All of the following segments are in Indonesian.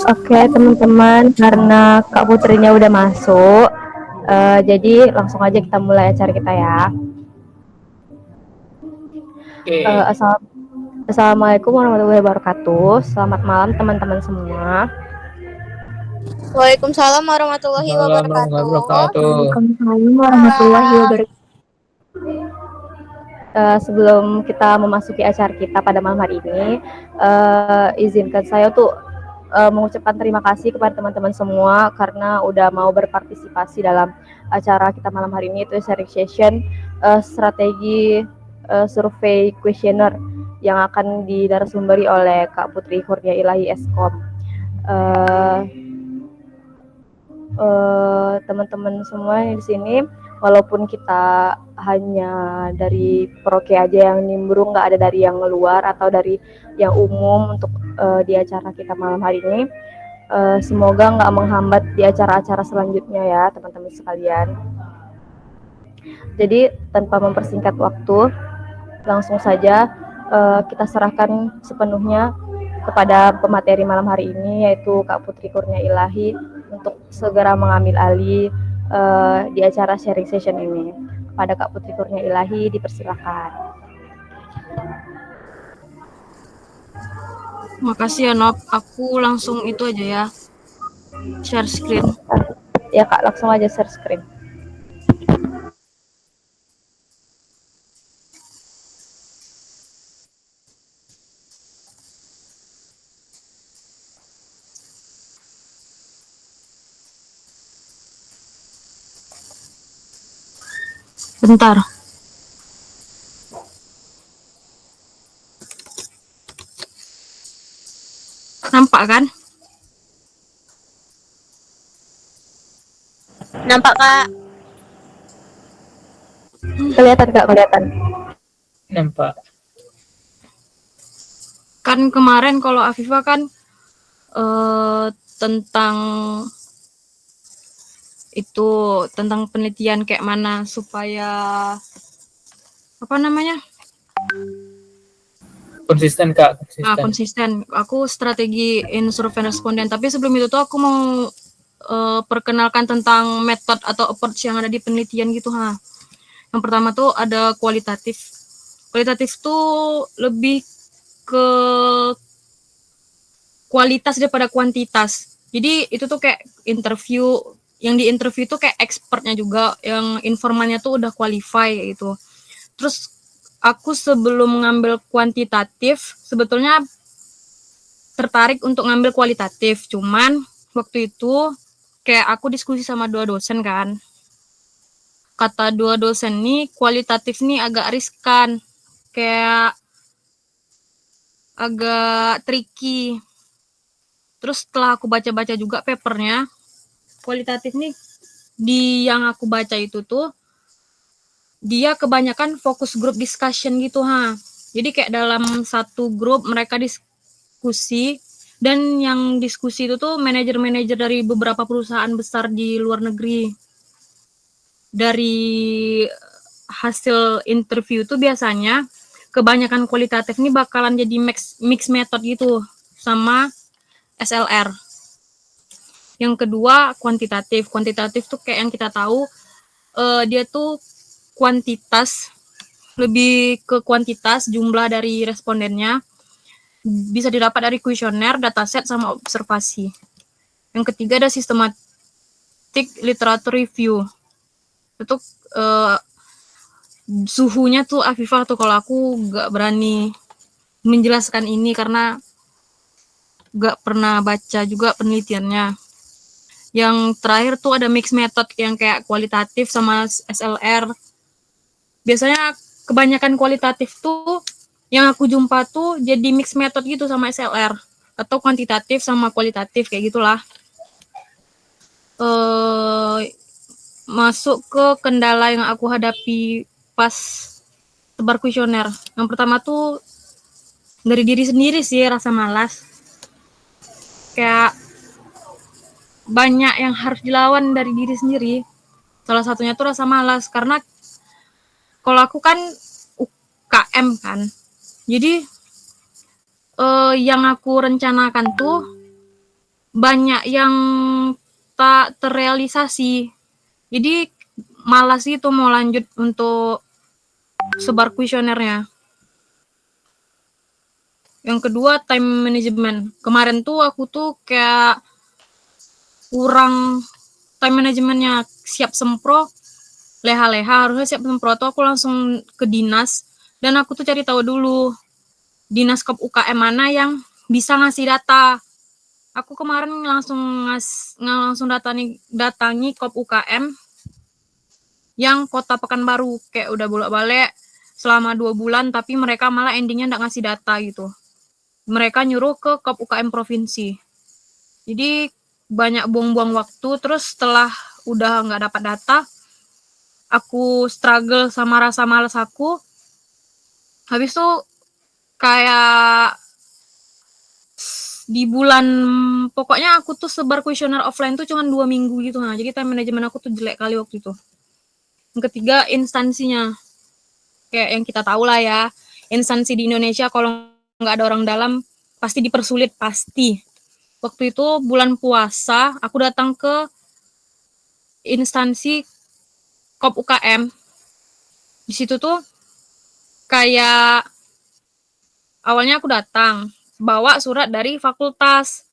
Oke teman-teman, karena Kak Putrinya udah masuk, jadi langsung aja kita mulai acara kita ya. Oke, Assalamualaikum warahmatullahi wabarakatuh. Selamat malam teman-teman semua. Waalaikumsalam warahmatullahi Assalamualaikum warahmatullahi wabarakatuh. wabarakatuh. Waalaikumsalam warahmatullahi wabarakatuh. Sebelum kita memasuki acara kita pada malam hari ini, izinkan saya tuh mengucapkan terima kasih kepada teman-teman semua karena udah mau berpartisipasi dalam acara kita malam hari ini, itu sharing session strategi survei questionnaire yang akan didarasumberi oleh Kak Putri Kurnia Ilahi Eskom. Teman-teman semua yang di sini, walaupun kita hanya dari Proke aja yang nimbrung, nggak ada dari yang luar atau dari yang umum untuk di acara kita malam hari ini, semoga nggak menghambat di acara-acara selanjutnya ya teman-teman sekalian. Jadi tanpa mempersingkat waktu, langsung saja kita serahkan sepenuhnya kepada pemateri malam hari ini, yaitu Kak Putri Kurnia Ilahi, untuk segera mengambil alih di acara sharing session ini. Kepada Kak Putri Kurnia Ilahi, dipersilakan. Makasih ya Nop, aku langsung itu aja ya, share screen. Ya Kak, langsung aja share screen. Bentar. Nampak kan? Nampak Kak? Kelihatan Kak, kelihatan. Nampak. Kan kemarin kalau Afifa kan tentang itu, tentang penelitian kayak mana supaya apa namanya? Konsisten Kak, konsisten. Konsisten. Aku strategi in survey responden, tapi sebelum itu tuh aku mau perkenalkan tentang metode atau approach yang ada di penelitian gitu ha. Yang pertama tuh ada kualitatif. Kualitatif tuh lebih ke kualitas daripada kuantitas. Jadi itu tuh kayak interview, yang di interview tuh kayak expertnya juga, yang informannya tuh udah qualify gitu. Terus aku sebelum ngambil kuantitatif sebetulnya tertarik untuk ngambil kualitatif, cuman waktu itu kayak aku diskusi sama 2 dosen kan. Kata 2 dosen nih kualitatif nih agak riskan, kayak agak tricky. Terus setelah aku baca-baca juga papernya, kualitatif nih di yang aku baca itu tuh dia kebanyakan fokus group discussion gitu ha. Jadi kayak dalam satu grup mereka diskusi, dan yang diskusi itu tuh manajer-manajer dari beberapa perusahaan besar di luar negeri. Dari hasil interview tuh biasanya kebanyakan kualitatif nih bakalan jadi mix method gitu sama SLR. Yang kedua kuantitatif. Kuantitatif tuh kayak yang kita tahu dia tuh kuantitas, lebih ke kuantitas jumlah dari respondennya, bisa didapat dari kuesioner, dataset, sama observasi. Yang ketiga ada systematic literature review. Itu suhunya tuh Afifah tuh, kalau aku nggak berani menjelaskan ini karena nggak pernah baca juga penelitiannya. Yang terakhir tuh ada mix method yang kayak kualitatif sama SLR. Biasanya kebanyakan kualitatif tuh yang aku jumpa tuh jadi mix method gitu sama SLR, atau kuantitatif sama kualitatif kayak gitulah. Masuk ke kendala yang aku hadapi pas tebar kuesioner. Yang pertama tuh dari diri sendiri sih, rasa malas. Kayak banyak yang harus dilawan dari diri sendiri. Salah satunya tuh rasa malas, karena kalau aku kan UKM kan, jadi yang aku rencanakan tuh banyak yang tak terrealisasi. Jadi malas itu mau lanjut untuk sebar kuesionernya. Yang kedua, time management. Kemarin tuh aku tuh kayak kurang time managementnya, siap sempro, leha-leha, harusnya siap sempro tuh aku langsung ke dinas, dan aku tuh cari tahu dulu dinas Kop UKM mana yang bisa ngasih data. Aku kemarin langsung datangi Kop UKM yang Kota Pekanbaru, kayak udah bolak-balik selama 2 bulan, tapi mereka malah endingnya nggak ngasih data gitu. Mereka nyuruh ke Kop UKM provinsi. Jadi banyak buang-buang waktu. Terus setelah udah nggak dapat data, aku struggle sama rasa malas aku. Habis itu kayak di bulan, pokoknya aku tuh sebar kuesioner offline tuh cuma 2 minggu gitu. Nah, jadi time management aku tuh jelek kali waktu itu. Yang ketiga, instansinya. Kayak yang kita tahu lah ya, instansi di Indonesia kalau nggak ada orang dalam pasti dipersulit, pasti. Waktu itu bulan puasa, aku datang ke instansi Kop UKM. Di situ tuh kayak awalnya aku datang bawa surat dari fakultas.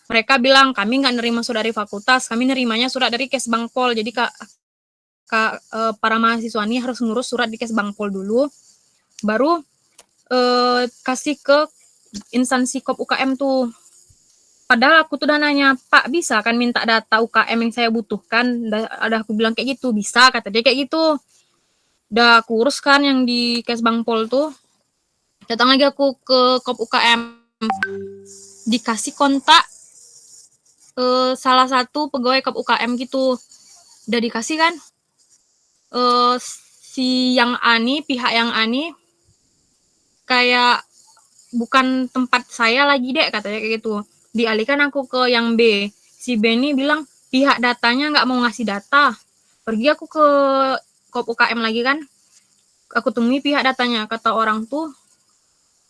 Mereka bilang kami nggak nerima surat dari fakultas, kami nerimanya surat dari Kesbangpol. Jadi para mahasiswa ini harus ngurus surat di Kesbangpol dulu, baru kasih ke instansi Kop UKM tuh. Padahal aku tuh udah nanya, Pak bisa kan minta data UKM yang saya butuhkan? Ada aku bilang kayak gitu, bisa, kata dia kayak gitu. Udah aku urus kan yang di Kesbangpol tuh. Datang lagi aku ke Kop UKM, dikasih kontak salah satu pegawai Kop UKM gitu. Udah dikasih kan, si yang ani, pihak yang ani, kayak bukan tempat saya lagi deh, katanya kayak gitu. Dialihkan aku ke yang B. Si B ini bilang pihak datanya nggak mau ngasih data. Pergi aku ke Kop UKM lagi kan, aku temui pihak datanya. Kata orang tuh,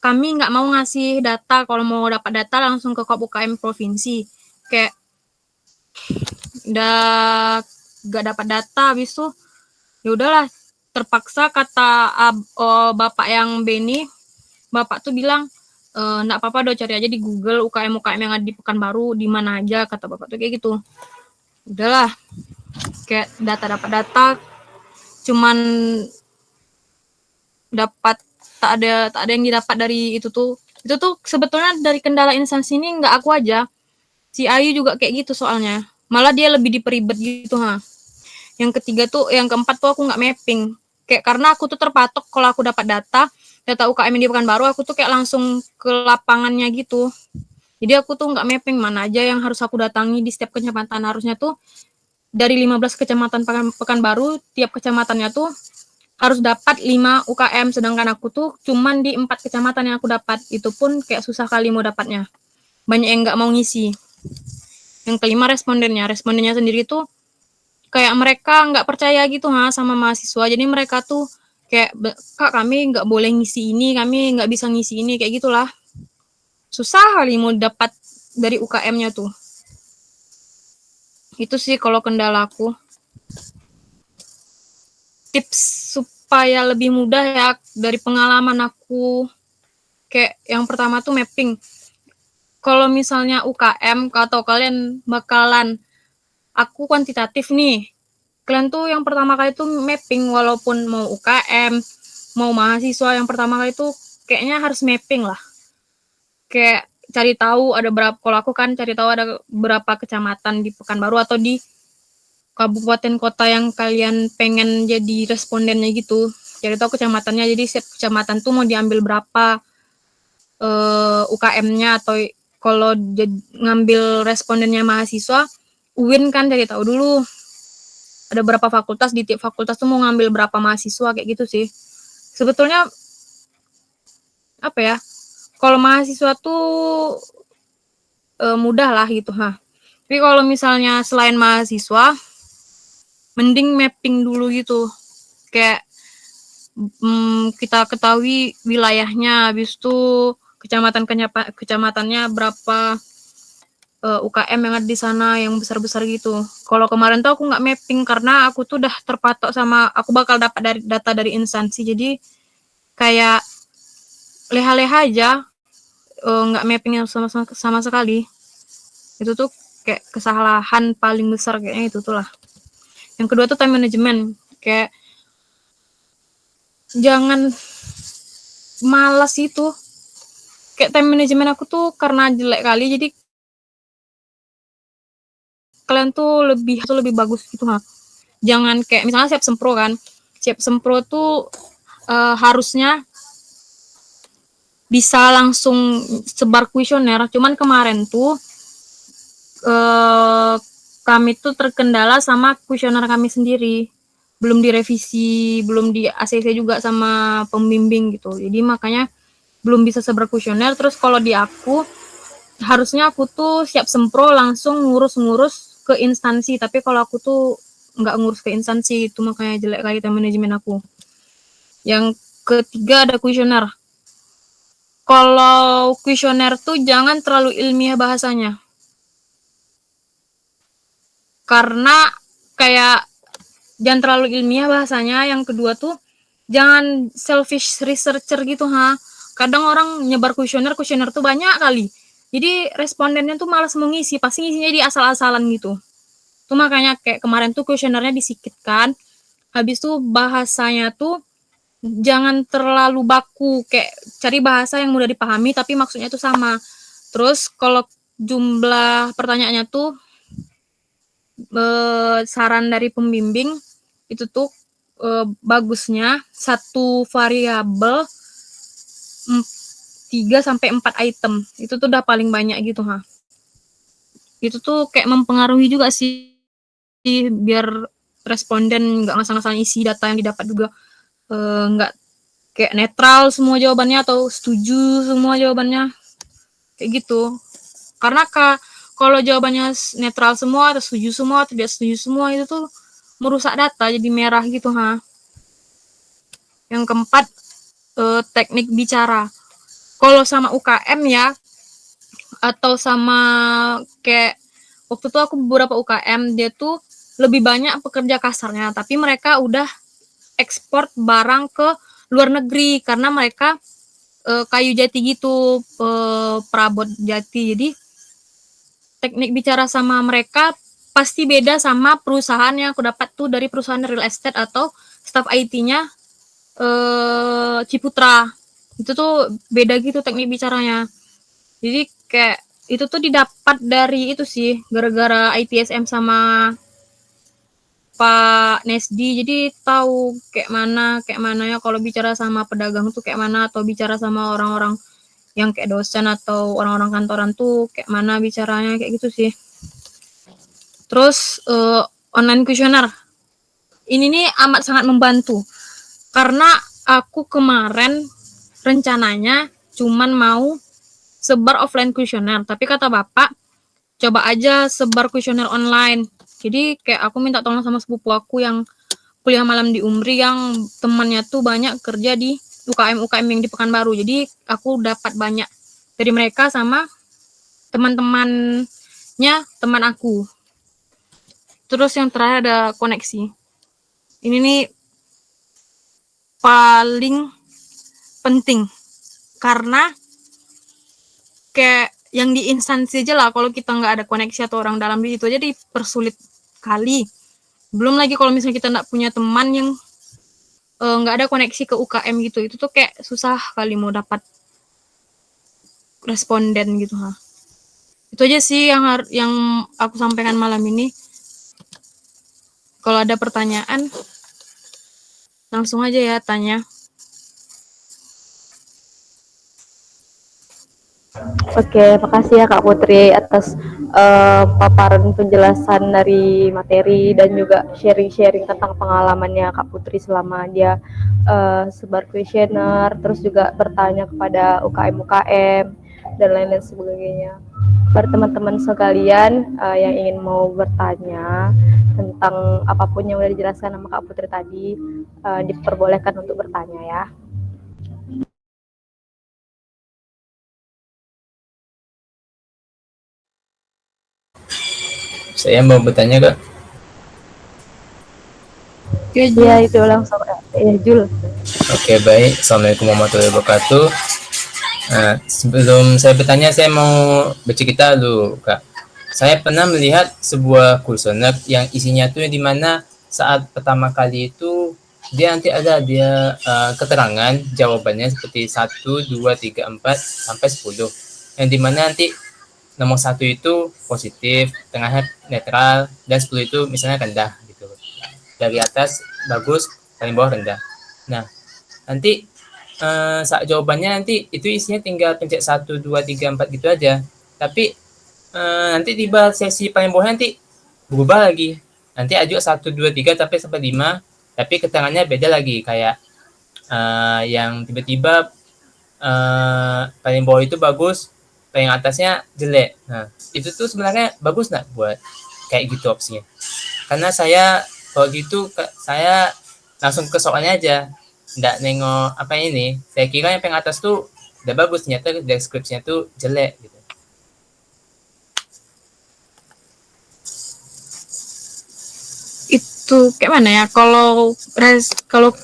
kami nggak mau ngasih data, kalau mau dapat data langsung ke Kop UKM provinsi. Kayak udah nggak dapat data, habis itu ya udahlah, terpaksa kata bapak yang B ini, bapak tuh bilang, nggak apa-apa, do cari aja di Google UKM yang ada di Pekanbaru di mana aja, kata bapak tuh kayak gitu. Udahlah, kayak dapat data, cuman dapat tak ada yang didapat dari itu tuh. Itu tuh sebetulnya dari kendala instansi ini nggak aku aja, si Ayu juga kayak gitu soalnya. Malah dia lebih diperibet gitu ha. Yang ketiga tuh, yang keempat tuh aku nggak mapping. Kayak karena aku tuh terpatok kalau aku dapat data UKM di Pekanbaru, aku tuh kayak langsung ke lapangannya gitu. Jadi aku tuh nggak mapping mana aja yang harus aku datangi di setiap kecamatan. Harusnya tuh dari 15 kecamatan Pekanbaru, tiap kecamatannya tuh harus dapat 5 UKM, sedangkan aku tuh cuman di 4 kecamatan yang aku dapat. Itu pun kayak susah kali mau dapatnya. Banyak yang nggak mau ngisi. Yang kelima, respondennya sendiri tuh kayak mereka nggak percaya gitu sama mahasiswa. Jadi mereka tuh kayak, Kak kami nggak boleh ngisi ini, kami nggak bisa ngisi ini, kayak gitulah. Susah kali mau dapat dari UKM-nya tuh. Itu sih kalau kendalaku. Tips supaya lebih mudah ya dari pengalaman aku, kayak yang pertama tuh mapping. Kalau misalnya UKM atau kalian bakalan, aku kuantitatif nih, kalian tuh yang pertama kali tuh mapping, walaupun mau UKM, mau mahasiswa, yang pertama kali tuh kayaknya harus mapping lah. Kayak cari tahu ada berapa, kalau aku kan cari tahu ada berapa kecamatan di Pekanbaru atau di kabupaten kota yang kalian pengen jadi respondennya gitu. Cari tahu kecamatannya, jadi setiap kecamatan tuh mau diambil berapa UKM-nya, atau kalau ngambil respondennya mahasiswa, UIN kan cari tahu dulu ada berapa fakultas, di tiap fakultas tuh mau ngambil berapa mahasiswa, kayak gitu sih. Sebetulnya apa ya, kalau mahasiswa tuh mudah lah gitu Tapi kalau misalnya selain mahasiswa, mending mapping dulu gitu. Kayak kita ketahui wilayahnya, habis itu kecamatannya berapa UKM yang ada di sana yang besar-besar gitu. Kalau kemarin tuh aku nggak mapping karena aku tuh udah terpatok sama aku bakal dapat dari data dari instansi. Jadi kayak leha-leha aja, nggak mapping sama sekali. Itu tuh kayak kesalahan paling besar kayaknya itu tuh lah. Yang kedua tuh time management. Kayak jangan malas itu. Kayak time management aku tuh karena jelek kali jadi kalian tuh lebih bagus gitu ha. Jangan kayak misalnya siap sempro kan. Siap sempro tuh harusnya bisa langsung sebar kuesioner. Cuman kemarin tuh kami tuh terkendala sama kuesioner kami sendiri. Belum direvisi, belum di ACC juga sama pembimbing gitu. Jadi makanya belum bisa sebar kuesioner. Terus kalau di aku harusnya aku tuh siap sempro langsung ngurus-ngurus ke instansi, tapi kalau aku tuh nggak ngurus ke instansi, itu makanya jelek kali time manajemen aku. Yang ketiga ada kuesioner. Kalau kuesioner tuh jangan terlalu ilmiah bahasanya. Karena kayak jangan terlalu ilmiah bahasanya. Yang kedua tuh jangan selfish researcher gitu ha. Kadang orang nyebar kuesioner tuh banyak kali. Jadi respondennya tuh malas mengisi, pasti ngisinya di asal-asalan gitu. Tuh makanya kayak kemarin tuh kuesionernya disikitkan. Habis tuh bahasanya tuh jangan terlalu baku, kayak cari bahasa yang mudah dipahami tapi maksudnya tuh sama. Terus kalau jumlah pertanyaannya tuh saran dari pembimbing itu tuh bagusnya satu variabel 3 sampai 4 item. Itu tuh udah paling banyak gitu ha. Itu tuh kayak mempengaruhi juga sih biar responden nggak ngasal-ngasalan isi data yang didapat juga nggak kayak netral semua jawabannya atau setuju semua jawabannya kayak gitu. Karena kalau jawabannya netral semua atau setuju semua atau tidak setuju semua itu tuh merusak data jadi merah gitu ha. Yang keempat teknik bicara. Kalau sama UKM ya atau sama kayak waktu itu aku beberapa UKM dia tuh lebih banyak pekerja kasarnya tapi mereka udah ekspor barang ke luar negeri karena mereka kayu jati gitu, perabot jati. Jadi teknik bicara sama mereka pasti beda sama perusahaan yang aku dapat tuh dari perusahaan real estate atau staff IT-nya Ciputra. Itu tuh beda gitu teknik bicaranya. Jadi kayak itu tuh didapat dari itu sih gara-gara ITSM sama Pak Nesdi. Jadi tahu kayak mana ya kalau bicara sama pedagang tuh kayak mana atau bicara sama orang-orang yang kayak dosen atau orang-orang kantoran tuh kayak mana bicaranya kayak gitu sih. Terus online questionnaire. Ini nih amat sangat membantu. Karena aku kemarin rencananya cuman mau sebar offline questionnaire, tapi kata Bapak coba aja sebar questionnaire online. Jadi kayak aku minta tolong sama sepupu aku yang kuliah malam di UMRI yang temannya tuh banyak kerja di UKM yang di Pekanbaru. Jadi aku dapat banyak dari mereka sama teman-temannya teman aku. Terus yang terakhir ada koneksi. Ini nih paling penting karena kayak yang di instansi aja lah kalau kita nggak ada koneksi atau orang dalam itu aja dipersulit kali. Belum lagi kalau misalnya kita nggak punya teman yang nggak ada koneksi ke UKM gitu, itu tuh kayak susah kali mau dapat responden gitu ha. Itu aja sih yang aku sampaikan malam ini. Kalau ada pertanyaan langsung aja ya tanya. Oke, makasih ya Kak Putri atas paparan penjelasan dari materi dan juga sharing-sharing tentang pengalamannya Kak Putri selama dia sebar kuesioner, terus juga bertanya kepada UKM-UKM dan lain-lain sebagainya. Buat teman-teman sekalian yang ingin mau bertanya tentang apapun yang udah dijelaskan sama Kak Putri tadi, diperbolehkan untuk bertanya ya. Saya mau bertanya Kak. Iya itu langsung Jul. Oke, baik. Assalamualaikum warahmatullahi wabarakatuh. Nah, sebelum saya bertanya, saya mau bercerita dulu, Kak. Saya pernah melihat sebuah kuesioner yang isinya tuh di mana saat pertama kali itu dia nanti ada keterangan jawabannya seperti 1, 2, 3, 4 sampai 10. Yang dimana nanti nomor 1 itu positif, tengahnya netral, dan 10 itu misalnya rendah gitu. Dari atas bagus, paling bawah rendah. Nah, nanti saat jawabannya nanti itu isinya tinggal pencet 1, 2, 3, 4 gitu aja. Tapi nanti tiba sesi paling bawah nanti berubah lagi. Nanti ajuk 1, 2, 3 sampai 5, tapi keterangannya beda lagi. Kayak yang tiba-tiba paling bawah itu bagus, paling atasnya jelek. Nah, itu tuh sebenarnya bagus nggak buat kayak gitu opsinya? Karena saya kalau gitu saya langsung ke soalnya aja, nggak nengok apa ini. Saya kira yang paling atas tuh udah bagus, ternyata deskripsinya tuh jelek gitu. Itu kayak mana ya, kalau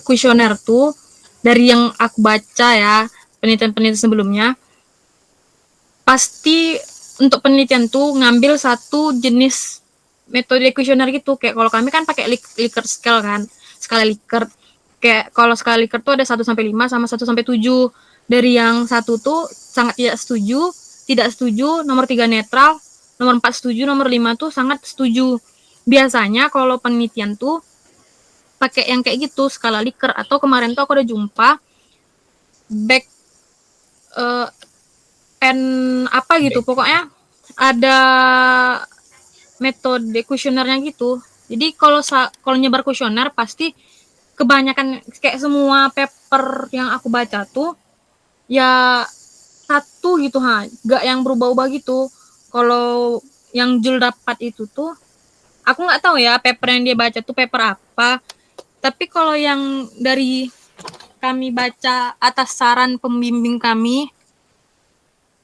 kuesioner tuh dari yang aku baca ya, penelitian sebelumnya pasti untuk penelitian tuh ngambil satu jenis metode kuesioner gitu. Kayak kalau kami kan pakai Likert scale kan, skala Likert. Kayak kalau skala Likert tuh ada 1-5 sama 1-7. Dari yang 1 tuh sangat tidak setuju, nomor 3 netral, nomor 4 setuju, nomor 5 tuh sangat setuju. Biasanya kalau penelitian tuh pakai yang kayak gitu, skala Likert. Atau kemarin tuh aku udah jumpa back apa gitu, pokoknya ada metode kuesionernya gitu. Jadi kalau nyebar kuesioner pasti kebanyakan kayak semua paper yang aku baca tuh ya satu gitu, gak yang berubah-ubah gitu. Kalau yang Jul dapat itu tuh aku nggak tahu ya paper yang dia baca tuh paper apa, tapi kalau yang dari kami baca atas saran pembimbing kami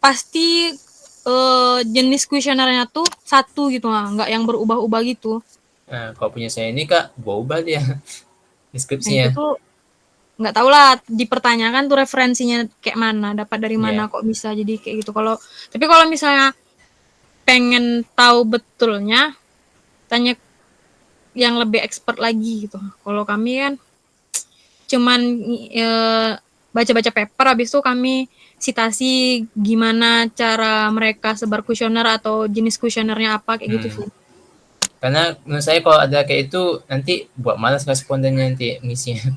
pasti jenis kuesionernya tuh satu gitu, nggak yang berubah-ubah gitu. Nah, kalau punya saya ini Kak, berubah dia deskripsinya. Nah, itu tuh nggak tahu lah, dipertanyakan tuh referensinya kayak mana, dapat dari mana kok bisa jadi kayak gitu. Tapi kalau misalnya pengen tahu betulnya, tanya yang lebih expert lagi gitu. Kalau kami kan cuman baca-baca paper, habis itu kami sitasi gimana cara mereka sebar kuesioner atau jenis kuesionernya apa kayak gitu sih. Karena menurut saya kalau ada kayak itu nanti buat malas respondennya nanti ngisinya.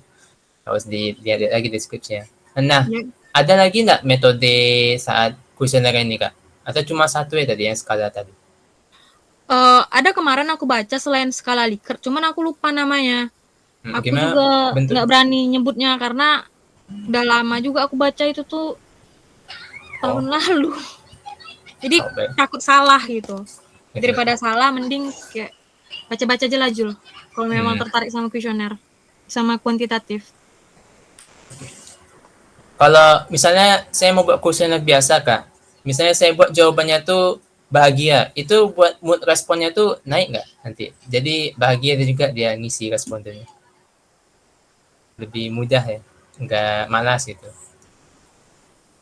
Harus dilihat lagi deskripsinya. Nah, ada lagi nggak metode saat kuesioner ini Kak? Atau cuma satu ya tadi yang skala tadi? Ada kemarin aku baca selain skala Likert, cuman aku lupa namanya. Aku juga nggak berani nyebutnya karena udah lama juga aku baca itu tuh tahun lalu. Jadi takut salah gitu. Daripada salah mending kayak baca-baca aja lah Jul. Kalau memang tertarik sama kuesioner, sama kuantitatif. Kalau misalnya saya mau buat kuesioner biasa Kak, misalnya saya buat jawabannya tuh bahagia, itu buat mood responnya tuh naik nggak nanti? Jadi bahagia juga dia ngisi respondennya. Lebih mudah ya, nggak malas gitu.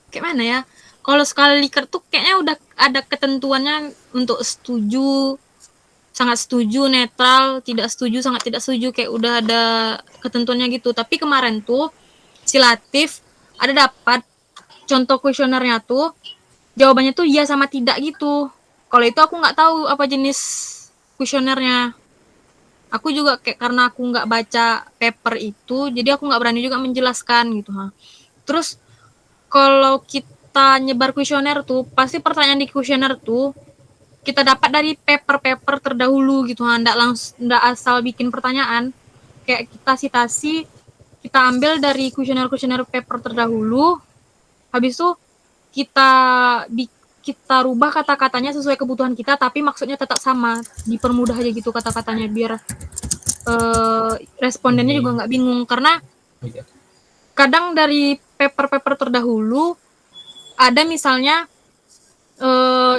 Kayak mana ya? Kalau skala Likert tuh kayaknya udah ada ketentuannya untuk setuju, sangat setuju, netral, tidak setuju, sangat tidak setuju, kayak udah ada ketentuannya gitu. Tapi kemarin tuh si Latif ada dapat contoh kuesionernya tuh jawabannya tuh iya sama tidak gitu. Kalau itu aku nggak tahu apa jenis kuesionernya. Aku juga kayak karena aku nggak baca paper itu, jadi aku nggak berani juga menjelaskan gitu. Terus kalau kita nyebar kuesioner tuh pasti pertanyaan di kuesioner tuh kita dapat dari paper-paper terdahulu gitu, ndak asal bikin pertanyaan. Kayak kita sitasi, kita ambil dari kuesioner paper terdahulu, habis itu kita rubah kata-katanya sesuai kebutuhan kita, tapi maksudnya tetap sama, dipermudah aja gitu kata-katanya biar respondennya juga nggak bingung. Karena kadang dari paper-paper terdahulu ada misalnya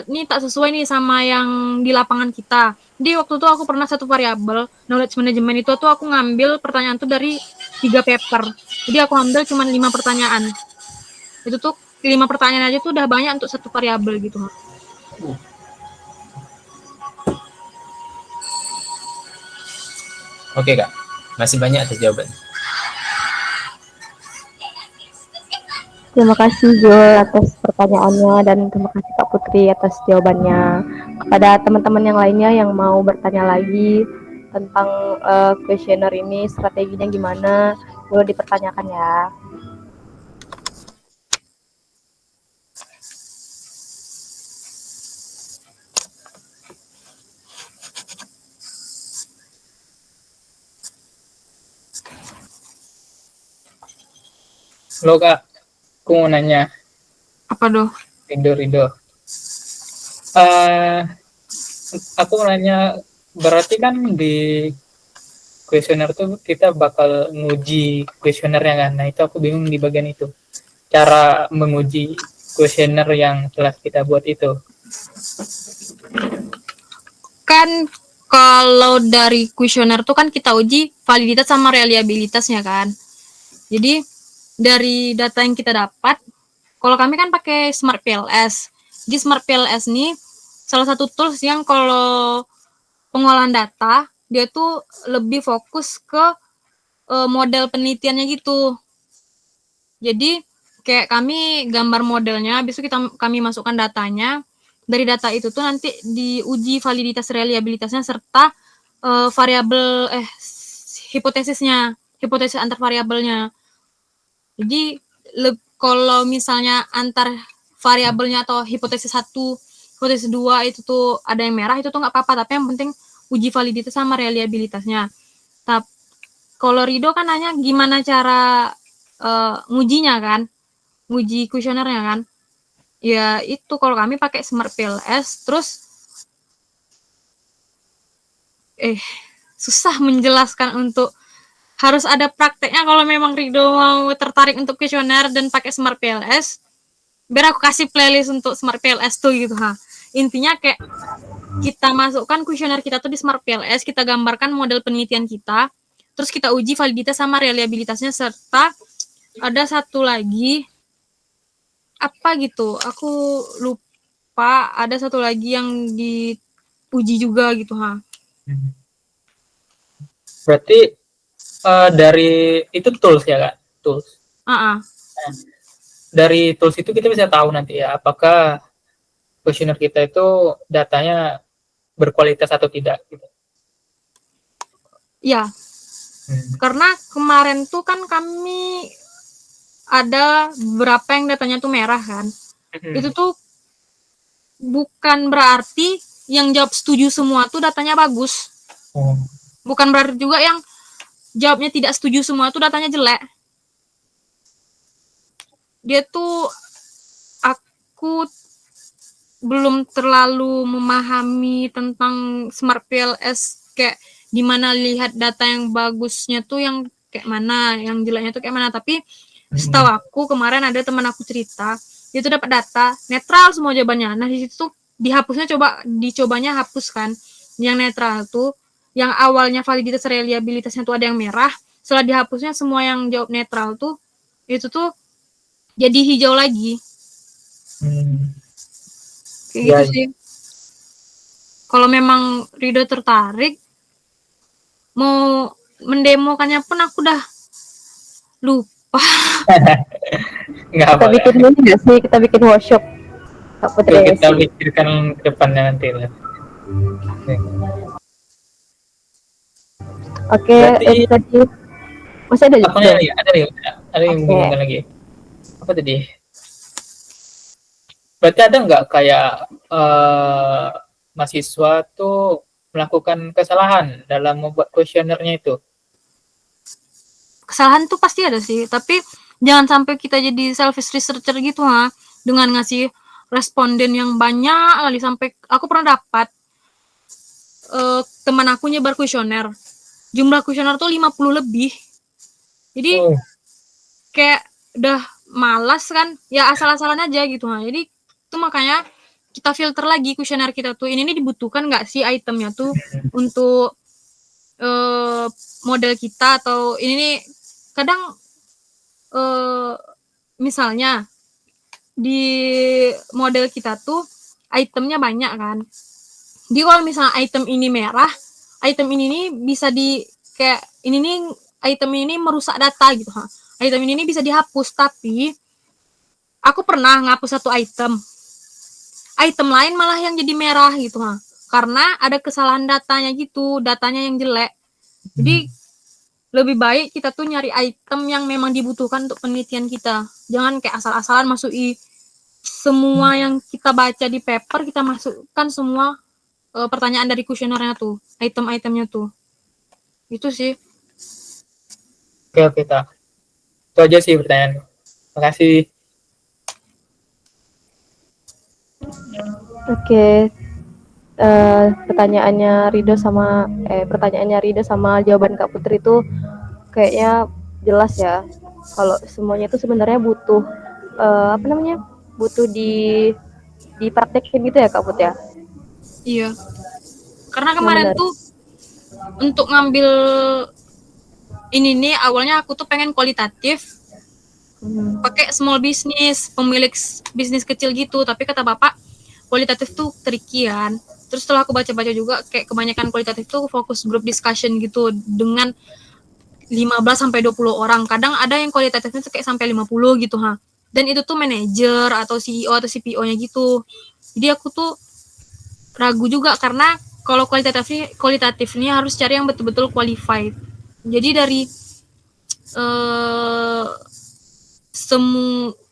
ini tak sesuai nih sama yang di lapangan kita. Jadi waktu itu aku pernah satu variabel knowledge management itu tuh aku ngambil pertanyaan tuh dari 3 paper. Jadi aku ambil cuma 5 pertanyaan. Itu tuh 5 pertanyaan aja tuh udah banyak untuk satu variabel gitu. Oke Kak, masih banyak atas jawaban. Terima kasih Jul atas pertanyaannya dan terima kasih Kak Putri atas jawabannya. Kepada teman-teman yang lainnya yang mau bertanya lagi tentang kuesioner ini strateginya gimana, boleh dipertanyakan ya. Halo Kak, aku mau nanya. Apa tuh? Rido. Aku mau nanya, berarti kan di kuesioner tuh kita bakal nguji kuesionernya kan? Nah itu aku bingung di bagian itu. Cara menguji kuesioner yang telah kita buat itu. Kan kalau dari kuesioner tuh kan kita uji validitas sama reliabilitasnya kan. Jadi dari data yang kita dapat, kalau kami kan pakai Smart PLS. Jadi Smart PLS nih salah satu tools yang kalau pengolahan data dia tuh lebih fokus ke model penelitiannya gitu. Jadi kayak kami gambar modelnya, habis itu kami masukkan datanya. Dari data itu tuh nanti diuji validitas reliabilitasnya serta variabel hipotesisnya, hipotesis antar variabelnya. Jadi kalau misalnya antar variabelnya atau hipotesis 1, hipotesis 2 itu tuh ada yang merah, itu tuh nggak apa-apa, tapi yang penting uji validitas sama reliabilitasnya. Tapi kalau Rido kan nanya gimana cara ngujinya kan, nguji kuesionernya kan. Ya itu kalau kami pakai Smart PLS, terus susah menjelaskan untuk harus ada prakteknya kalau memang Rido mau tertarik untuk kuesioner dan pakai Smart PLS. Biar aku kasih playlist untuk Smart PLS tuh gitu ha. Intinya kayak kita masukkan kuesioner kita tuh di Smart PLS, kita gambarkan model penelitian kita, terus kita uji validitas sama reliabilitasnya serta ada satu lagi apa gitu, aku lupa, ada satu lagi yang diuji juga gitu ha. Berarti dari itu tools ya Kak? Tools. Nah, dari tools itu kita bisa tahu nanti ya apakah kuesioner kita itu datanya berkualitas atau tidak gitu. Ya. Karena kemarin tuh kan kami ada beberapa yang datanya tuh merah kan. Itu tuh bukan berarti yang jawab setuju semua tuh datanya bagus. Bukan berarti juga yang jawabnya tidak setuju semua tuh datanya jelek. Dia tuh aku belum terlalu memahami tentang Smart PLS kayak gimana lihat data yang bagusnya tuh yang kayak mana, yang jeleknya tuh kayak mana. Tapi setahu aku kemarin ada teman aku cerita, dia tuh dapat data netral semua jawabannya. Nah di situ tuh dicobanya hapus kan yang netral tuh, yang awalnya validitas reliabilitasnya tuh ada yang merah, setelah dihapusnya semua yang jawab netral tuh itu tuh jadi hijau lagi. Kayak gitu sih. Kalau memang Rido tertarik mau mendemokannya pun aku udah lupa. Kita bikin ini nggak sih? Kita bikin workshop. Kita pikirkan ke depannya nanti lah. Oke, itu tadi. Masih ada juga? Ada yang bingung lagi. Apa tadi? Berarti ada nggak kayak mahasiswa tuh melakukan kesalahan dalam membuat kuesionernya itu? Kesalahan tuh pasti ada sih, tapi jangan sampai kita jadi selfish researcher gitu ha, dengan ngasih responden yang banyak kali. Sampai aku pernah dapat teman aku nyebar kuesioner, jumlah kuesioner tuh 50 lebih. Jadi kayak udah malas kan, ya asal-asalan aja gitu ha. Jadi itu makanya kita filter lagi kuesioner kita tuh, ini nih dibutuhkan nggak sih itemnya tuh untuk model kita, atau ini nih kadang misalnya di model kita tuh itemnya banyak kan. Jadi kalau misalnya item ini merah, item ini nih bisa di kayak ini nih item ini merusak data gitu ha. Item ini nih bisa dihapus, tapi aku pernah ngapus satu item. Item lain malah yang jadi merah gitu ha. Karena ada kesalahan datanya gitu, datanya yang jelek. Jadi lebih baik kita tuh nyari item yang memang dibutuhkan untuk penelitian kita. Jangan kayak asal-asalan masuki semua yang kita baca di paper, kita masukkan semua pertanyaan dari kuesionernya tuh, item-itemnya tuh. Itu sih. Oke, Tak. Itu aja sih pertanyaan. Makasih. Oke. Pertanyaannya Rido sama jawaban Kak Putri itu kayaknya jelas ya. Kalau semuanya itu sebenarnya butuh butuh dipraktekin gitu ya Kak Put ya. Iya. Karena kemarin tuh untuk ngambil ini nih awalnya aku tuh pengen kualitatif, pakai small business, pemilik bisnis kecil gitu, tapi kata bapak kualitatif tuh tricky kan. Terus setelah aku baca-baca juga kayak kebanyakan kualitatif tuh fokus group discussion gitu dengan 15 sampai 20 orang. Kadang ada yang kualitatifnya tuh kayak sampai 50 gitu ha. Dan itu tuh manajer atau CEO atau CPO-nya gitu. Jadi aku tuh ragu juga karena kalau kualitatif ini harus cari yang betul-betul qualified. Jadi dari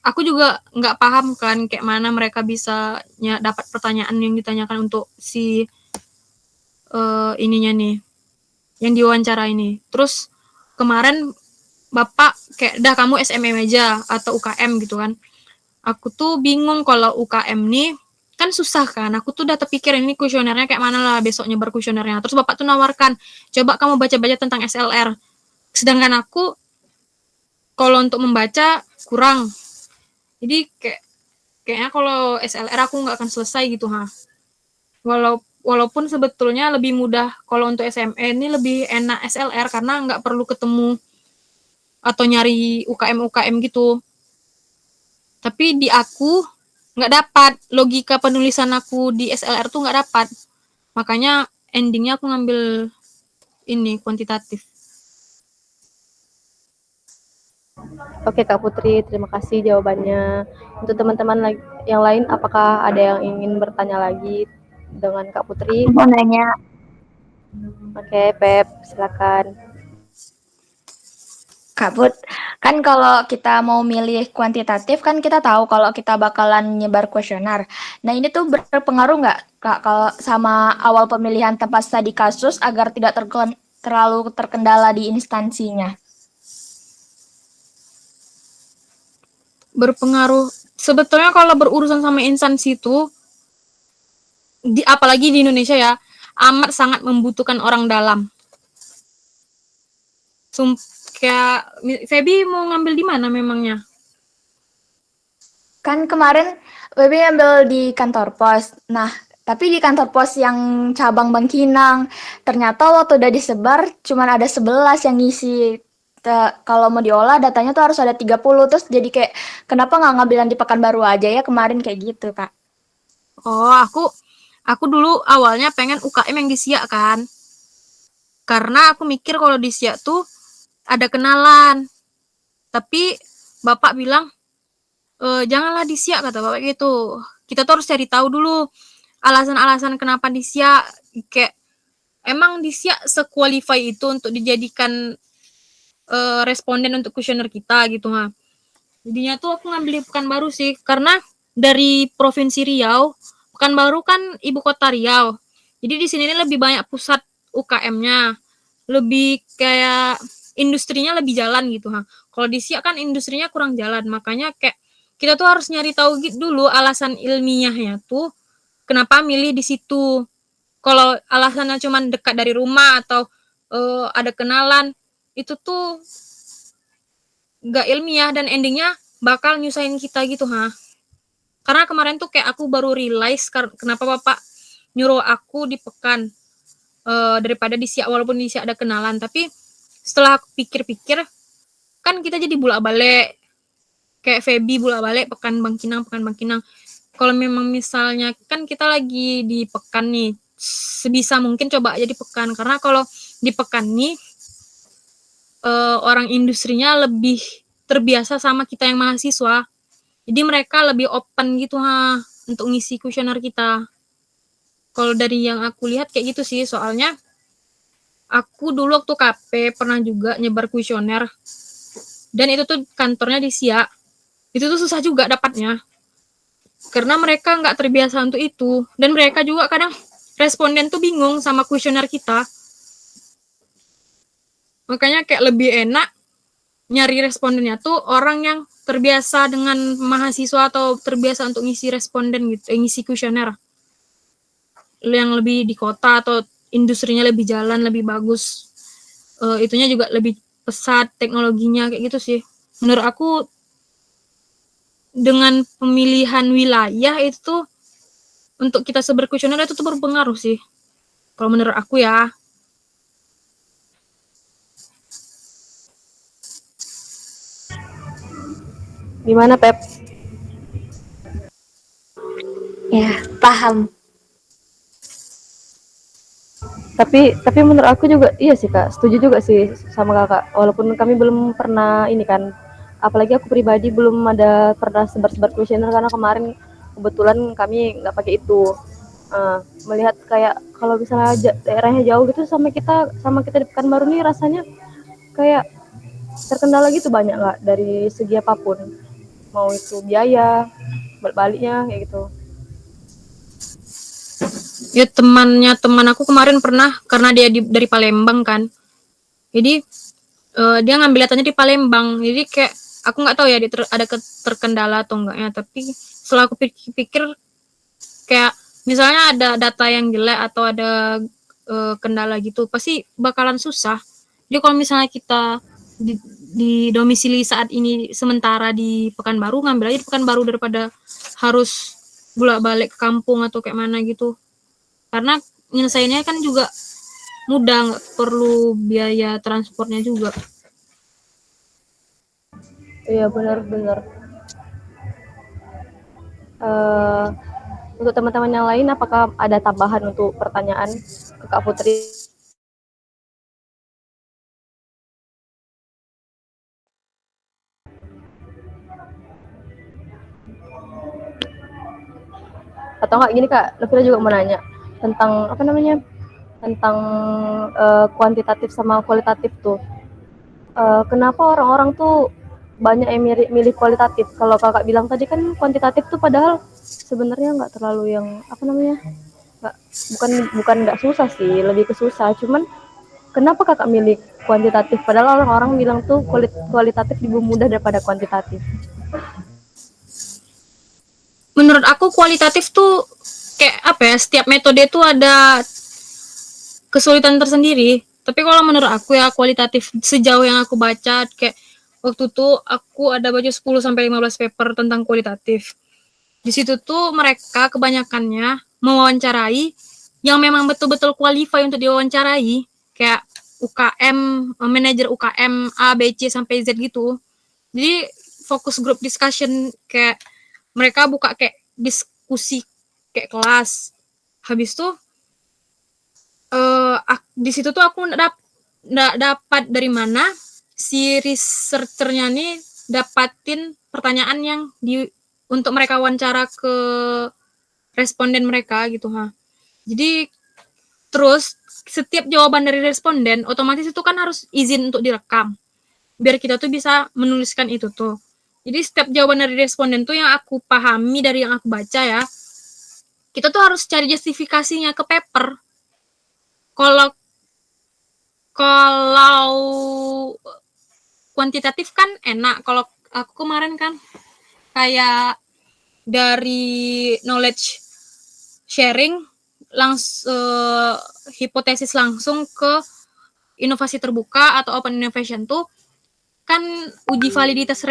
aku juga nggak paham kan kayak mana mereka bisa dapat pertanyaan yang ditanyakan untuk si ininya nih, yang diwawancara ini. Terus kemarin bapak kayak dah kamu SMM aja atau UKM gitu kan. Aku tuh bingung kalau UKM nih kan susah kan. Aku tuh udah terpikir ini kuesionernya kayak mana lah besok nyebar kuesionernya. Terus bapak tuh nawarkan, coba kamu baca-baca tentang SLR. Sedangkan aku kalau untuk membaca kurang. Jadi kayaknya kalau SLR aku nggak akan selesai gitu ha. Walaupun sebetulnya lebih mudah kalau untuk SME ini lebih enak SLR karena nggak perlu ketemu atau nyari UKM gitu. Tapi di aku nggak dapat, logika penulisan aku di SLR tuh nggak dapat. Makanya endingnya aku ngambil ini kuantitatif. Oke Kak Putri, terima kasih jawabannya. Untuk teman-teman yang lain, apakah ada yang ingin bertanya lagi dengan Kak Putri? Mau nanya. Oke, Pep, silakan. Kak Put, kan kalau kita mau milih kuantitatif kan kita tahu kalau kita bakalan nyebar kuesioner. Nah ini tuh berpengaruh nggak Kak kalau sama awal pemilihan tempat studi kasus agar tidak terlalu terkendala di instansinya? Berpengaruh. Sebetulnya kalau berurusan sama instansi itu, apalagi di Indonesia ya, amat sangat membutuhkan orang dalam. Kayak Feby mau ngambil di mana memangnya? Kan kemarin Feby ngambil di kantor pos. Nah, tapi di kantor pos yang cabang Bangkinang, ternyata waktu udah disebar cuman ada 11 yang ngisi. Kalau mau diolah datanya tuh harus ada 30, terus jadi kayak kenapa nggak ngambilan di Pekanbaru aja ya kemarin kayak gitu, Kak. Oh, aku dulu awalnya pengen UKM yang di Siak kan. Karena aku mikir kalau di Siak tuh ada kenalan. Tapi bapak bilang, janganlah di Siak, kata bapak gitu. Kita tuh harus cari tahu dulu alasan-alasan kenapa di Siak. Kayak emang di Siak se-qualify itu untuk dijadikan responden untuk kuesioner kita gitu ha. Jadinya tuh aku ngambil di Pekanbaru sih, karena dari Provinsi Riau, Pekanbaru kan ibu kota Riau. Jadi di sini ini lebih banyak pusat UKM-nya, lebih kayak industrinya lebih jalan gitu ha. Kalau di Siak kan industrinya kurang jalan, makanya kayak kita tuh harus nyari tahu dulu alasan ilmiahnya tuh kenapa milih di situ. Kalau alasannya cuma dekat dari rumah atau ada kenalan, itu tuh nggak ilmiah dan endingnya bakal nyusahin kita gitu ha. Karena kemarin tuh kayak aku baru realize kenapa Bapak nyuruh aku di Pekan daripada di Siak, walaupun di Siak ada kenalan. Tapi setelah aku pikir-pikir, kan kita jadi bolak-balik. Kayak Feby bolak-balik Pekan Bangkinang. Kalau memang misalnya kan kita lagi di Pekan nih, sebisa mungkin coba aja di Pekan. Karena kalau di Pekan nih, orang industrinya lebih terbiasa sama kita yang mahasiswa. Jadi mereka lebih open gitu untuk ngisi kuesioner kita. Kalau dari yang aku lihat kayak gitu sih, soalnya aku dulu waktu KP pernah juga nyebar kuesioner. Dan itu tuh kantornya di Siak. Itu tuh susah juga dapatnya. Karena mereka nggak terbiasa untuk itu. Dan mereka juga kadang responden tuh bingung sama kuesioner kita. Makanya kayak lebih enak nyari respondennya tuh orang yang terbiasa dengan mahasiswa atau terbiasa untuk ngisi responden gitu, ngisi kuesioner. Yang lebih di kota atau industrinya lebih jalan, lebih bagus. Itunya juga lebih pesat teknologinya kayak gitu sih. Menurut aku dengan pemilihan wilayah itu untuk kita sebar kuesioner itu tuh berpengaruh sih. Kalau menurut aku ya. Gimana Pep? Ya, paham. Tapi menurut aku juga iya sih Kak, setuju juga sih sama Kakak. Walaupun kami belum pernah ini kan, apalagi aku pribadi belum ada pernah sebar-sebar kuesioner karena kemarin kebetulan kami nggak pakai itu. Melihat kayak kalau misalnya daerahnya jauh gitu sama kita di Pekanbaru nih rasanya kayak terkendala gitu banyak nggak dari segi apapun, mau itu biaya baliknya kayak gitu. Ya teman aku kemarin pernah, karena dia dari Palembang kan. Jadi dia ngambil datanya di Palembang. Jadi kayak aku nggak tahu ya ada terkendala atau enggaknya. Tapi setelah aku pikir kayak misalnya ada data yang jelek atau ada kendala gitu, pasti bakalan susah. Jadi kalau misalnya kita di domisili saat ini sementara di Pekanbaru, ngambil aja di Pekanbaru daripada harus bolak-balik ke kampung atau kayak mana gitu. Karena nyelesainnya kan juga mudah, nggak perlu biaya transportnya juga. Iya benar-benar. Untuk teman-teman yang lain, apakah ada tambahan untuk pertanyaan ke Kak Putri? Atau enggak gini Kak, Lovira juga mau nanya tentang apa namanya, tentang kuantitatif sama kualitatif tuh. Kenapa orang-orang tuh banyak yang milih kualitatif? Kalau Kakak bilang tadi kan kuantitatif tuh padahal sebenarnya nggak terlalu yang apa namanya, bukan nggak susah sih, lebih ke susah. Cuman kenapa Kakak milih kuantitatif? Padahal orang-orang bilang tuh kualitatif lebih mudah daripada kuantitatif. Menurut aku kualitatif tuh kayak apa ya, setiap metode tuh ada kesulitan tersendiri. Tapi kalau menurut aku ya kualitatif, sejauh yang aku baca, kayak waktu tuh aku ada baca 10-15 paper tentang kualitatif. Di situ tuh mereka kebanyakannya mewawancarai yang memang betul-betul qualify untuk diwawancarai, kayak UKM, manajer UKM A, B, C sampai Z gitu. Jadi fokus group discussion, kayak mereka buka kayak diskusi kayak kelas. Habis tuh di situ tuh aku nggak dapat dari mana si researchernya nih dapatin pertanyaan yang untuk mereka wawancara ke responden mereka gitu Jadi terus setiap jawaban dari responden otomatis itu kan harus izin untuk direkam biar kita tuh bisa menuliskan itu tuh. Jadi setiap jawaban dari responden tuh yang aku pahami dari yang aku baca ya, kita tuh harus cari justifikasinya ke paper. Kalau kuantitatif kan enak. Kalau aku kemarin kan kayak dari knowledge sharing hipotesis langsung ke inovasi terbuka atau open innovation tuh kan uji validitas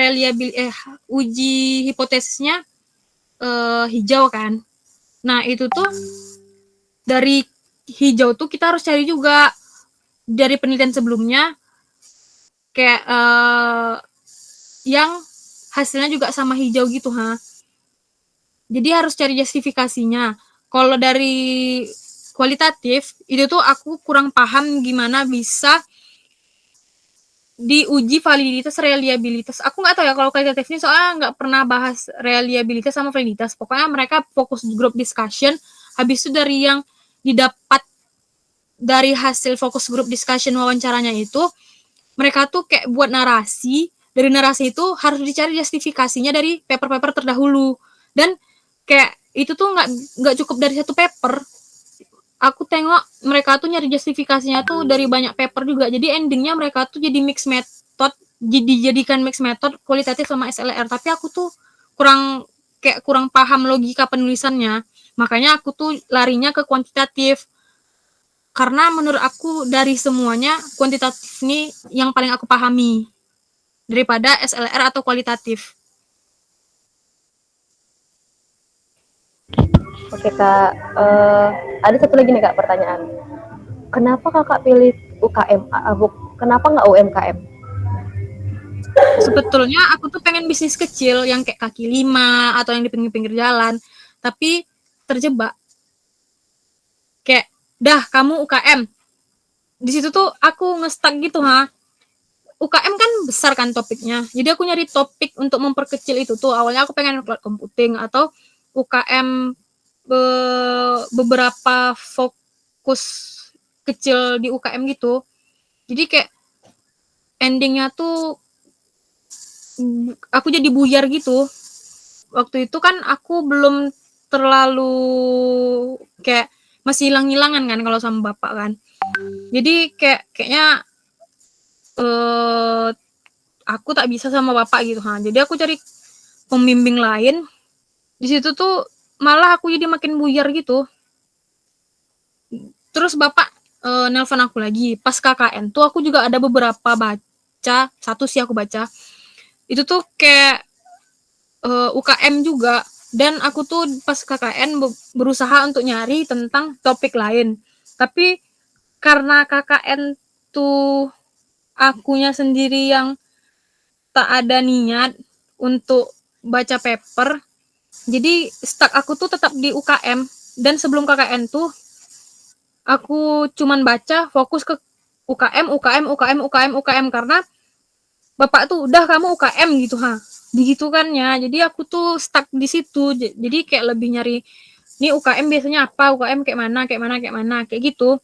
uji hipotesisnya hijau kan. Nah, itu tuh dari hijau tuh kita harus cari juga dari penelitian sebelumnya kayak yang hasilnya juga sama hijau gitu, Jadi harus cari justifikasinya. Kalau dari kualitatif, itu tuh aku kurang paham gimana bisa diuji validitas, reliabilitas. Aku nggak tahu ya kalau kualitatif ini soalnya nggak pernah bahas reliabilitas sama validitas. Pokoknya mereka fokus group discussion. Habis itu dari yang didapat dari hasil fokus group discussion wawancaranya itu, mereka tuh kayak buat narasi. Dari narasi itu harus dicari justifikasinya dari paper-paper terdahulu. Dan kayak itu tuh nggak cukup dari satu paper. Aku tengok mereka tuh nyari justifikasinya tuh dari banyak paper juga. Jadi endingnya mereka tuh jadi mix method, dijadikan mix method kualitatif sama SLR. Tapi aku tuh kurang paham logika penulisannya. Makanya aku tuh larinya ke kuantitatif. Karena menurut aku dari semuanya kuantitatif ini yang paling aku pahami daripada SLR atau kualitatif. Oke Kak, ada satu lagi nih Kak pertanyaan. Kenapa Kakak pilih UKM? Kenapa nggak UMKM? Sebetulnya aku tuh pengen bisnis kecil yang kayak kaki lima atau yang di pinggir-pinggir jalan, tapi terjebak. Kayak, dah kamu UKM. Di situ tuh aku nge-stuck gitu, UKM kan besar kan topiknya. Jadi aku nyari topik untuk memperkecil itu tuh. Awalnya aku pengen cloud computing atau UKM beberapa fokus kecil di UKM gitu. Jadi kayak endingnya tuh aku jadi buyar gitu. Waktu itu kan aku belum terlalu kayak masih hilang-hilangan kan kalau sama bapak kan. Jadi kayaknya aku tak bisa sama bapak gitu, Jadi aku cari pembimbing lain. Di situ tuh malah aku jadi makin buyar gitu. Terus bapak nelpon aku lagi pas KKN tuh aku juga ada beberapa baca, satu sih aku baca. Itu tuh kayak UKM juga dan aku tuh pas KKN berusaha untuk nyari tentang topik lain. Tapi karena KKN tuh akunya sendiri yang tak ada niat untuk baca paper, jadi stuck aku tuh tetap di UKM. Dan sebelum KKN tuh aku cuman baca fokus ke UKM karena bapak tuh udah kamu UKM gitu, begitu kan ya. Jadi aku tuh stuck di situ. Jadi kayak lebih nyari nih UKM biasanya apa, UKM kayak mana kayak gitu.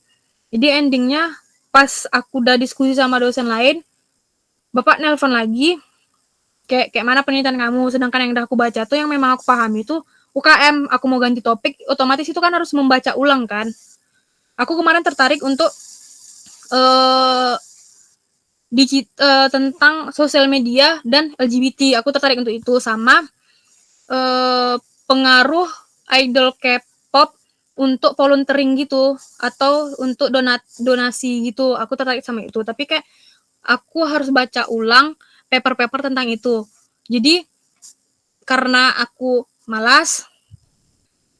Jadi endingnya pas aku udah diskusi sama dosen lain, bapak nelpon lagi kayak mana penelitian kamu, sedangkan yang udah aku baca tuh yang memang aku pahami itu UKM. Aku mau ganti topik, otomatis itu kan harus membaca ulang kan. Aku kemarin tertarik untuk tentang sosial media dan LGBT. Aku tertarik untuk itu sama pengaruh idol K-pop untuk volunteering gitu atau untuk donasi gitu. Aku tertarik sama itu. Tapi kayak aku harus baca ulang paper-paper tentang itu. Jadi karena aku malas,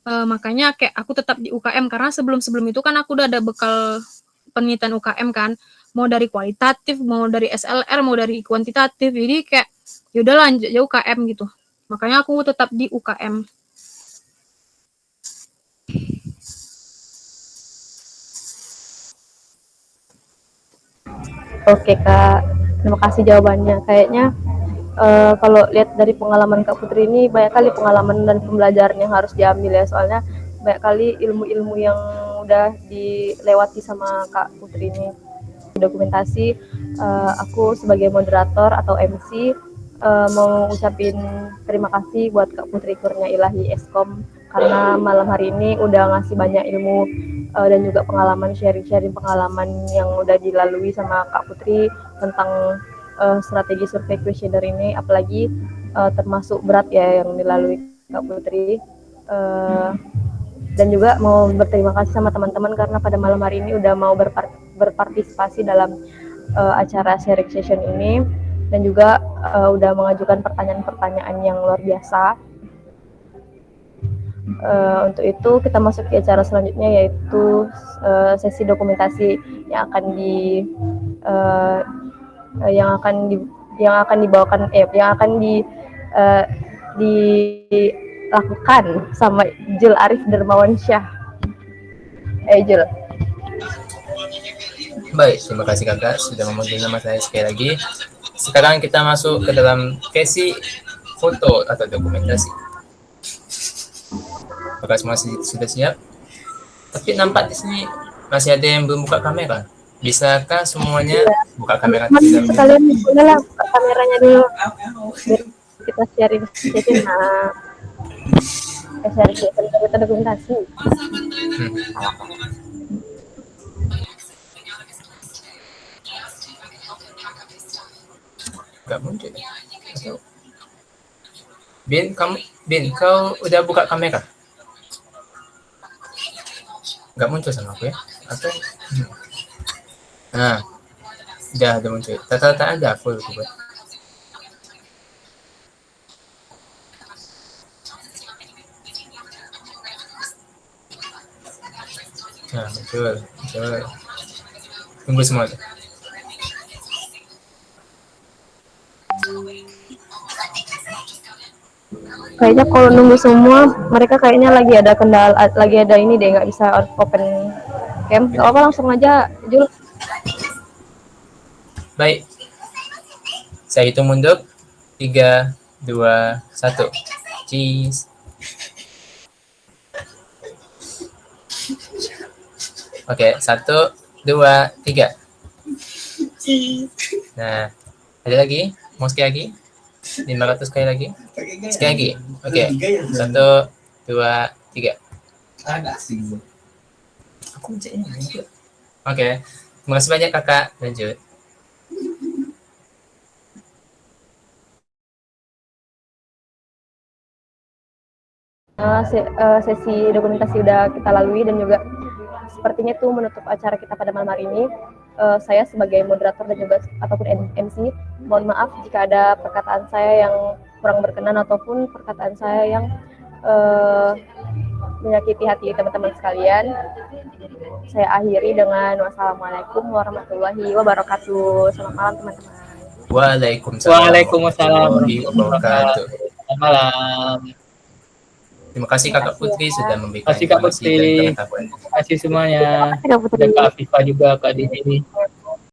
makanya kayak aku tetap di UKM karena sebelum itu kan aku udah ada bekal penelitian UKM kan, mau dari kualitatif, mau dari SLR, mau dari kuantitatif. Jadi kayak yaudah lanjut ya UKM gitu. Makanya aku tetap di UKM. Oke Kak, terima kasih jawabannya. Kayaknya kalau lihat dari pengalaman Kak Putri ini banyak kali pengalaman dan pembelajaran yang harus diambil ya, soalnya banyak kali ilmu-ilmu yang udah dilewati sama Kak Putri ini. Dokumentasi, aku sebagai moderator atau MC mau ucapin terima kasih buat Kak Putri Kurnia Ilahi Eskom karena malam hari ini udah ngasih banyak ilmu dan juga pengalaman, sharing pengalaman yang udah dilalui sama Kak Putri tentang strategi survei questionnaire ini, apalagi termasuk berat ya yang dilalui Kak Putri. Dan juga mau berterima kasih sama teman-teman karena pada malam hari ini udah mau berpartisipasi dalam acara sharing session ini dan juga udah mengajukan pertanyaan-pertanyaan yang luar biasa. Untuk itu kita masuk ke acara selanjutnya, yaitu sesi dokumentasi yang akan di eh, yang akan dibawakan yang akan dilakukan sama Jul Arif Dermawan Syah. Jul. Baik, terima kasih kakak sudah memanggil nama saya sekali lagi. Sekarang kita masuk ke dalam sesi foto atau dokumentasi. Apakah semua sudah siap? Tapi nampak di sini masih ada yang belum buka kamera. Bisakah semuanya buka kamera terlebih dahulu? Kalian udahlah buka kameranya dulu. Biar kita sharing session. Nah, sharing session kita dokumentasi. Gak muncul. Atau Bin, kau udah buka kamera? Gak muncul sama aku ya? Atau nah, udah muncul. Tata ada full juga. Nah, muncul. Tunggu semua. Kayaknya kalau nunggu semua, mereka kayaknya lagi ada kendala, lagi ada ini deh, nggak bisa open cam. Gak apa, langsung aja, Jul. Baik. Saya hitung mundur. 3, 2, 1. Cheese. Oke, 1, 2, 3. Nah, ada lagi? Mau sekali lagi? 500 kali lagi? Sekali lagi? Oke, 1, 2, 3. Aku mencetnya. Oke, terima kasih banyak kakak. Lanjut. Sesi dokumentasi udah kita lalui dan juga sepertinya tuh menutup acara kita pada malam hari ini. Saya sebagai moderator dan juga ataupun MC, mohon maaf jika ada perkataan saya yang kurang berkenan ataupun perkataan saya yang menyakiti hati teman-teman sekalian. Saya akhiri dengan wassalamualaikum warahmatullahi wabarakatuh. Selamat malam teman-teman. Waalaikumsalam warahmatullahi wabarakatuh. Selamat malam. Terima kasih Kakak Putri sudah memberikan Terima kasih Kak informasi dan Putri. pengetahuan. Terima kasih semuanya. Terima kasih Kak Putri. Dan Kak Afifah juga, Kak Dini.